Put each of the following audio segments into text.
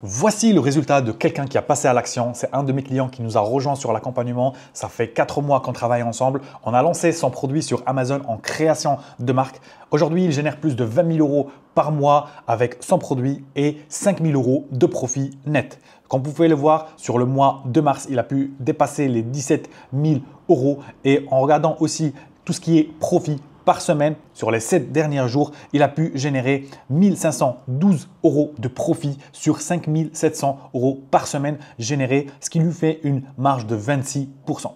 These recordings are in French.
Voici le résultat de quelqu'un qui a passé à l'action. C'est un de mes clients qui nous a rejoint sur l'accompagnement. Ça fait 4 mois qu'on travaille ensemble. On a lancé son produit sur Amazon en création de marque. Aujourd'hui, il génère plus de 20 000 euros par mois avec son produit et 5 000 euros de profit net. Comme vous pouvez le voir, sur le mois de mars, il a pu dépasser les 17 000 euros. Et en regardant aussi tout ce qui est profit par semaine, sur les 7 derniers jours, il a pu générer 1 512 euros de profit sur 5 700 euros par semaine générés, ce qui lui fait une marge de 26%.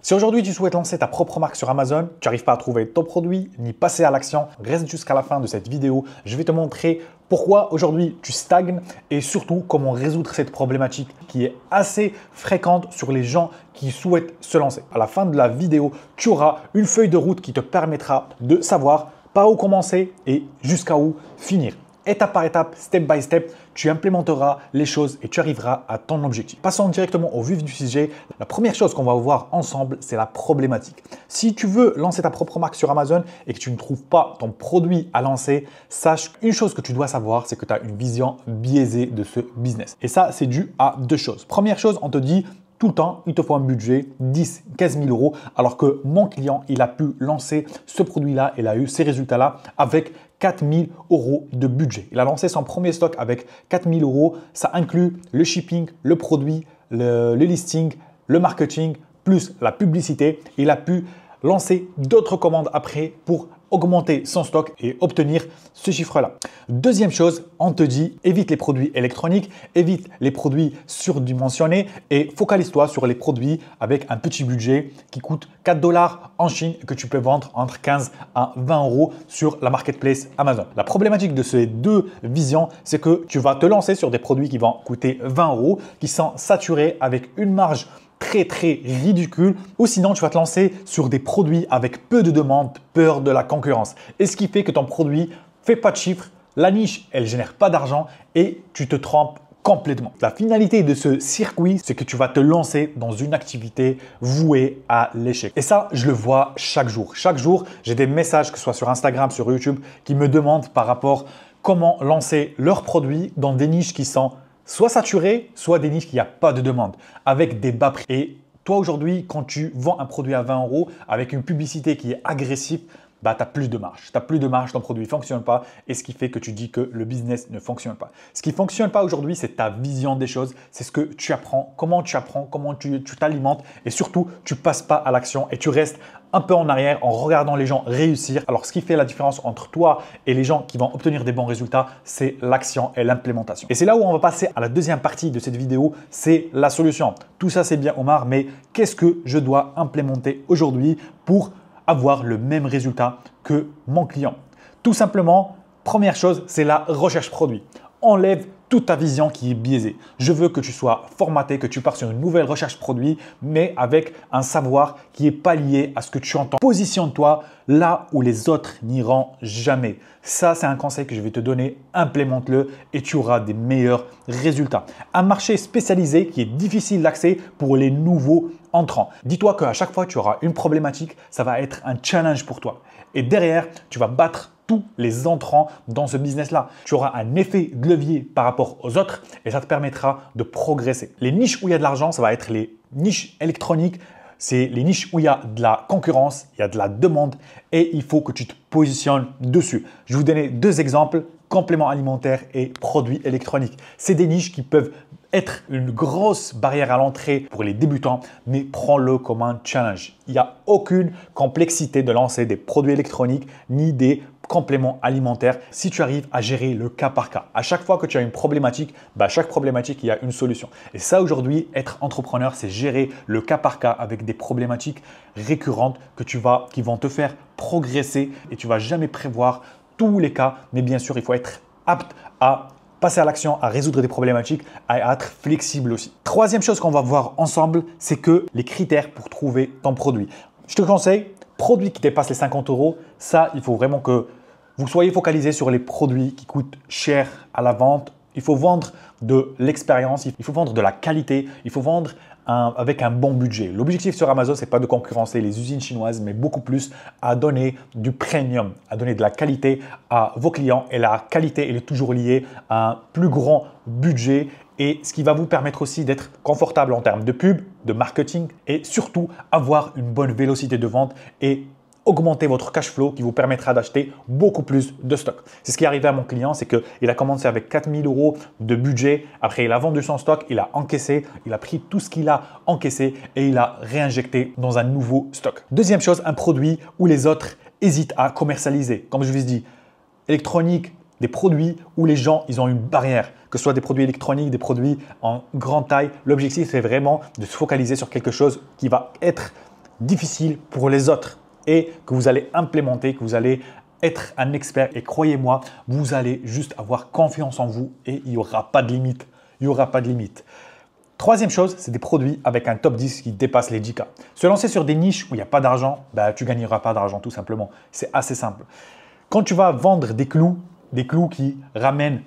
Si aujourd'hui tu souhaites lancer ta propre marque sur Amazon, tu n'arrives pas à trouver ton produit ni passer à l'action, reste jusqu'à la fin de cette vidéo. Je vais te montrer pourquoi aujourd'hui tu stagnes et surtout comment résoudre cette problématique qui est assez fréquente sur les gens qui souhaitent se lancer. À la fin de la vidéo, tu auras une feuille de route qui te permettra de savoir par où commencer et jusqu'à où finir. Étape par étape, step by step, tu implémenteras les choses et tu arriveras à ton objectif. Passons directement au vif du sujet. La première chose qu'on va voir ensemble, c'est la problématique. Si tu veux lancer ta propre marque sur Amazon et que tu ne trouves pas ton produit à lancer, sache qu'une chose que tu dois savoir, c'est que tu as une vision biaisée de ce business. Et ça, c'est dû à deux choses. Première chose, on te dit tout le temps, il te faut un budget 10 15 000 euros, alors que mon client, il a pu lancer ce produit-là, il a eu ces résultats-là avec 4 000 euros de budget. Il a lancé son premier stock avec 4 000 euros. Ça inclut le shipping, le produit, le listing, le marketing, plus la publicité. Il a pu lancer d'autres commandes après pour augmenter son stock et obtenir ce chiffre-là. Deuxième chose, on te dit évite les produits électroniques, évite les produits surdimensionnés et focalise-toi sur les produits avec un petit budget qui coûte 4 $ en Chine et que tu peux vendre entre 15 à 20 euros sur la marketplace Amazon. La problématique de ces deux visions, c'est que tu vas te lancer sur des produits qui vont coûter 20 euros, qui sont saturés avec une marge très ridicule, ou sinon tu vas te lancer sur des produits avec peu de demandes, peur de la concurrence. Et ce qui fait que ton produit fait pas de chiffres, la niche elle génère pas d'argent et tu te trompes complètement. La finalité de ce circuit, c'est que tu vas te lancer dans une activité vouée à l'échec. Et ça, je le vois chaque jour. Chaque jour, j'ai des messages, que ce soit sur Instagram, sur YouTube, qui me demandent par rapport à comment lancer leurs produits dans des niches qui sont soit saturé, soit des niches qui n'y a pas de demande, avec des bas prix. Et toi aujourd'hui, quand tu vends un produit à 20 euros avec une publicité qui est agressive, tu as plus de marge. Tu n'as plus de marge, ton produit ne fonctionne pas et ce qui fait que tu dis que le business ne fonctionne pas. Ce qui ne fonctionne pas aujourd'hui, c'est ta vision des choses, c'est ce que tu apprends, comment tu t'alimentes et surtout, tu ne passes pas à l'action et tu restes un peu en arrière en regardant les gens réussir. Alors, ce qui fait la différence entre toi et les gens qui vont obtenir des bons résultats, c'est l'action et l'implémentation. Et c'est là où on va passer à la deuxième partie de cette vidéo, c'est la solution. Tout ça, c'est bien Omar, mais qu'est-ce que je dois implémenter aujourd'hui pour avoir le même résultat que mon client? Tout simplement, première chose, c'est la recherche produit. Enlève toute ta vision qui est biaisée. Je veux que tu sois formaté, que tu pars sur une nouvelle recherche produit, mais avec un savoir qui n'est pas lié à ce que tu entends. Positionne-toi là où les autres n'iront jamais. Ça, c'est un conseil que je vais te donner. Implémente-le et tu auras des meilleurs résultats. Un marché spécialisé qui est difficile d'accès pour les nouveaux entrants. Dis-toi qu'à chaque fois que tu auras une problématique, ça va être un challenge pour toi. Et derrière, tu vas battre tous les entrants dans ce business-là. Tu auras un effet de levier par rapport aux autres et ça te permettra de progresser. Les niches où il y a de l'argent, ça va être les niches électroniques. C'est les niches où il y a de la concurrence, il y a de la demande et il faut que tu te positionnes dessus. Je vais vous donner deux exemples, compléments alimentaires et produits électroniques. C'est des niches qui peuvent être une grosse barrière à l'entrée pour les débutants, mais prends-le comme un challenge. Il n'y a aucune complexité de lancer des produits électroniques ni des compléments alimentaires si tu arrives à gérer le cas par cas. À chaque fois que tu as une problématique, chaque problématique, il y a une solution. Et ça aujourd'hui, être entrepreneur, c'est gérer le cas par cas avec des problématiques récurrentes qui vont te faire progresser et tu ne vas jamais prévoir tous les cas. Mais bien sûr, il faut être apte à passer à l'action, à résoudre des problématiques, à être flexible aussi. Troisième chose qu'on va voir ensemble, c'est que les critères pour trouver ton produit. Je te conseille, produit qui dépasse les 50 euros, ça, il faut vraiment que vous soyez focalisé sur les produits qui coûtent cher à la vente. Il faut vendre de l'expérience, il faut vendre de la qualité, il faut vendre avec un bon budget. L'objectif sur Amazon, ce n'est pas de concurrencer les usines chinoises, mais beaucoup plus à donner du premium, à donner de la qualité à vos clients. Et la qualité, elle est toujours liée à un plus grand budget et ce qui va vous permettre aussi d'être confortable en termes de pub, de marketing et surtout avoir une bonne vélocité de vente et augmenter votre cash flow qui vous permettra d'acheter beaucoup plus de stock. C'est ce qui est arrivé à mon client, c'est qu'il a commencé avec 4 000 € de budget. Après, il a vendu son stock, il a encaissé, il a pris tout ce qu'il a encaissé et il a réinjecté dans un nouveau stock. Deuxième chose, un produit où les autres hésitent à commercialiser. Comme je vous ai dit, électronique, des produits où les gens ils ont une barrière, que ce soit des produits électroniques, des produits en grande taille. L'objectif, c'est vraiment de se focaliser sur quelque chose qui va être difficile pour les autres et que vous allez implémenter, que vous allez être un expert. Et croyez-moi, vous allez juste avoir confiance en vous et il n'y aura pas de limite. Il n'y aura pas de limite. Troisième chose, c'est des produits avec un top 10 qui dépasse les 10K. Se lancer sur des niches où il n'y a pas d'argent, tu ne gagneras pas d'argent tout simplement. C'est assez simple. Quand tu vas vendre des clous qui ramènent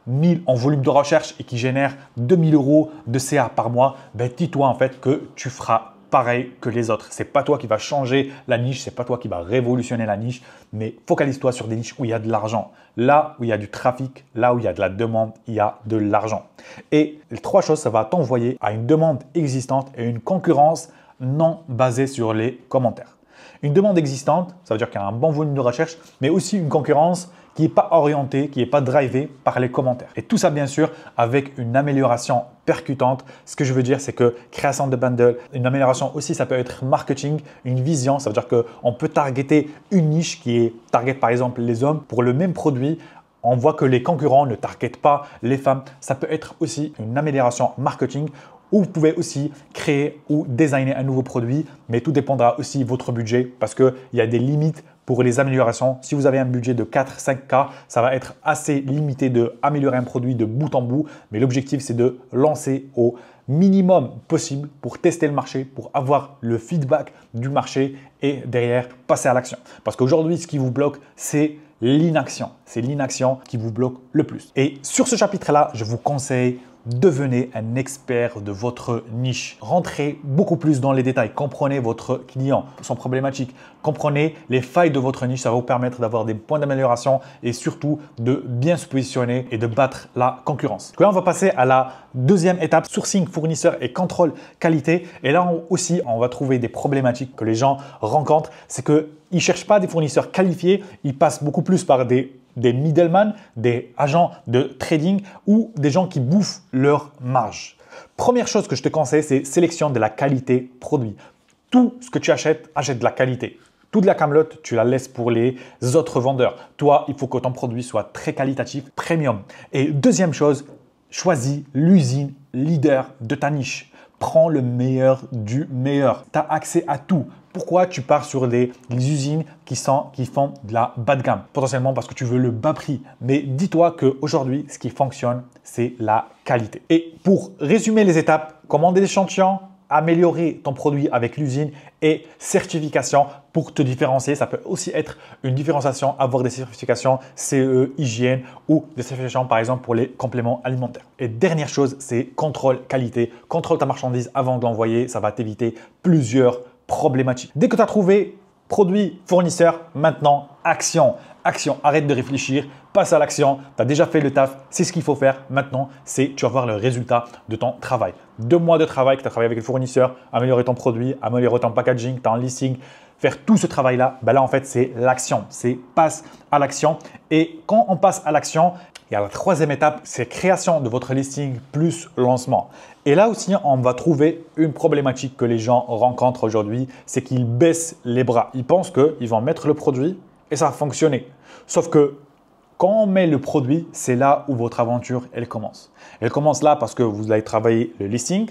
1000 en volume de recherche et qui génèrent 2000 € de CA par mois, dis-toi en fait que tu feras pareil que les autres. Ce n'est pas toi qui va changer la niche, ce n'est pas toi qui va révolutionner la niche, mais focalise-toi sur des niches où il y a de l'argent. Là où il y a du trafic, là où il y a de la demande, il y a de l'argent. Et les trois choses, ça va t'envoyer à une demande existante et une concurrence non basée sur les commentaires. Une demande existante, ça veut dire qu'il y a un bon volume de recherche, mais aussi une concurrence qui n'est pas orientée, qui n'est pas drivée par les commentaires. Et tout ça, bien sûr, avec une amélioration percutante. Ce que je veux dire, c'est que création de bundle, une amélioration aussi, ça peut être marketing, une vision. Ça veut dire qu'on peut targeter une niche qui est target, par exemple, les hommes pour le même produit. On voit que les concurrents ne targetent pas les femmes. Ça peut être aussi une amélioration marketing où vous pouvez aussi créer ou designer un nouveau produit, mais tout dépendra aussi de votre budget parce qu'il y a des limites pour les améliorations. Si vous avez un budget de 4-5K, ça va être assez limité d'améliorer un produit de bout en bout, mais l'objectif c'est de lancer au minimum possible pour tester le marché, pour avoir le feedback du marché et derrière passer à l'action. Parce qu'aujourd'hui, ce qui vous bloque, c'est l'inaction. C'est l'inaction qui vous bloque le plus. Et sur ce chapitre-là, je vous conseille devenez un expert de votre niche. Rentrez beaucoup plus dans les détails. Comprenez votre client, son problématique. Comprenez les failles de votre niche. Ça va vous permettre d'avoir des points d'amélioration et surtout de bien se positionner et de battre la concurrence. Donc là, on va passer à la deuxième étape, sourcing, fournisseur et contrôle qualité. Et là aussi, on va trouver des problématiques que les gens rencontrent. C'est qu'ils ne cherchent pas des fournisseurs qualifiés. Ils passent beaucoup plus par des middlemen, des agents de trading ou des gens qui bouffent leur marge. Première chose que je te conseille, c'est sélectionner de la qualité produit. Tout ce que tu achètes, achète de la qualité. Toute la camelote, tu la laisses pour les autres vendeurs. Toi, il faut que ton produit soit très qualitatif, premium. Et deuxième chose, choisis l'usine leader de ta niche. Prends le meilleur du meilleur. Tu as accès à tout. Pourquoi tu pars sur des usines qui font de la bas de gamme? Potentiellement parce que tu veux le bas prix. Mais dis-toi qu'aujourd'hui, ce qui fonctionne, c'est la qualité. Et pour résumer les étapes, commander l'échantillon, améliorer ton produit avec l'usine et certification pour te différencier. Ça peut aussi être une différenciation, avoir des certifications CE, hygiène ou des certifications par exemple pour les compléments alimentaires. Et dernière chose, c'est contrôle qualité. Contrôle ta marchandise avant de l'envoyer. Ça va t'éviter plusieurs problématiques. Dès que tu as trouvé produit, fournisseur, maintenant action. Action, arrête de réfléchir, passe à l'action. Tu as déjà fait le taf, c'est ce qu'il faut faire. Maintenant, tu vas voir le résultat de ton travail. 2 mois de travail que tu as travaillé avec le fournisseur, améliorer ton produit, améliorer ton packaging, ton listing, faire tout ce travail-là, là en fait, c'est l'action. C'est passe à l'action. Et quand on passe à l'action, il y a la troisième étape, c'est création de votre listing plus lancement. Et là aussi, on va trouver une problématique que les gens rencontrent aujourd'hui, c'est qu'ils baissent les bras. Ils pensent qu'ils vont mettre le produit et ça va fonctionner. Sauf que quand on met le produit, c'est là où votre aventure, elle commence. Elle commence là parce que vous allez travailler le listing,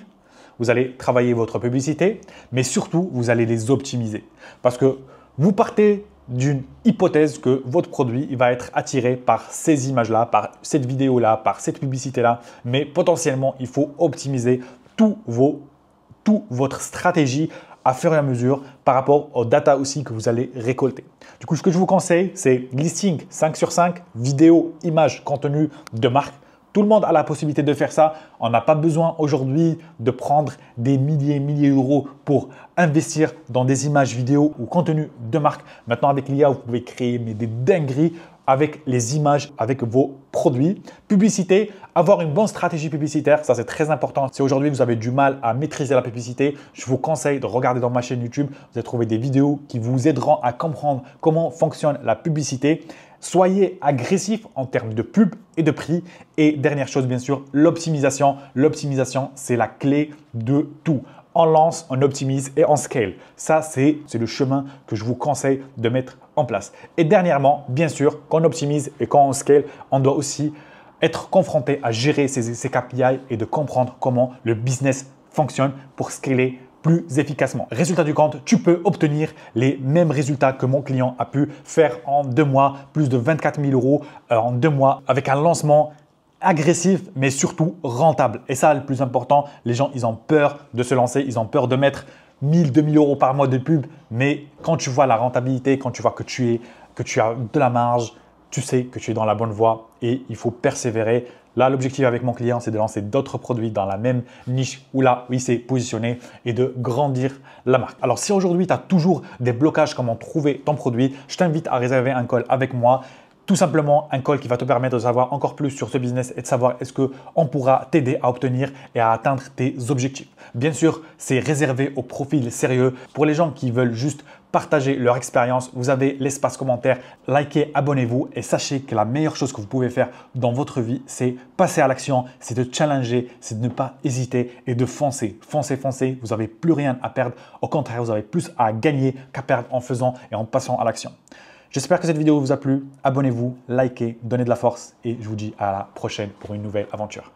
vous allez travailler votre publicité, mais surtout, vous allez les optimiser. Parce que vous partez d'une hypothèse que votre produit il va être attiré par ces images-là, par cette vidéo-là, par cette publicité-là, mais potentiellement, il faut optimiser toute votre stratégie à fur et à mesure par rapport aux data aussi que vous allez récolter. Du coup, ce que je vous conseille, c'est listing 5 sur 5, vidéo, image, contenu de marque. Tout le monde a la possibilité de faire ça. On n'a pas besoin aujourd'hui de prendre des milliers d'euros pour investir dans des images vidéo ou contenu de marque. Maintenant, avec l'IA, vous pouvez créer des dingueries avec les images, avec vos produits. Publicité, avoir une bonne stratégie publicitaire, ça c'est très important. Si aujourd'hui vous avez du mal à maîtriser la publicité, je vous conseille de regarder dans ma chaîne YouTube. Vous allez trouver des vidéos qui vous aideront à comprendre comment fonctionne la publicité. Soyez agressif en termes de pub et de prix. Et dernière chose, bien sûr, l'optimisation. L'optimisation, c'est la clé de tout. On lance, on optimise et on scale. Ça, c'est le chemin que je vous conseille de mettre en place. Et dernièrement, bien sûr, quand on optimise et quand on scale, on doit aussi être confronté à gérer ces KPI et de comprendre comment le business fonctionne pour scaler plus efficacement. Résultat du compte, tu peux obtenir les mêmes résultats que mon client a pu faire en 2 mois, plus de 24 000 euros en 2 mois avec un lancement agressif, mais surtout rentable. Et ça, le plus important, les gens, ils ont peur de se lancer, ils ont peur de mettre 1000, 2000 euros par mois de pub. Mais quand tu vois la rentabilité, quand tu vois que tu as de la marge, tu sais que tu es dans la bonne voie et il faut persévérer. Là, l'objectif avec mon client, c'est de lancer d'autres produits dans la même niche où là, où il s'est positionné et de grandir la marque. Alors, si aujourd'hui, tu as toujours des blocages comment trouver ton produit, je t'invite à réserver un call avec moi. Tout simplement un call qui va te permettre de savoir encore plus sur ce business et de savoir est-ce qu'on pourra t'aider à obtenir et à atteindre tes objectifs. Bien sûr, c'est réservé aux profils sérieux. Pour les gens qui veulent juste partager leur expérience, vous avez l'espace commentaire. Likez, abonnez-vous et sachez que la meilleure chose que vous pouvez faire dans votre vie, c'est passer à l'action, c'est de challenger, c'est de ne pas hésiter et de foncer. Foncez, foncez. Vous n'avez plus rien à perdre. Au contraire, vous avez plus à gagner qu'à perdre en faisant et en passant à l'action. J'espère que cette vidéo vous a plu. Abonnez-vous, likez, donnez de la force et je vous dis à la prochaine pour une nouvelle aventure.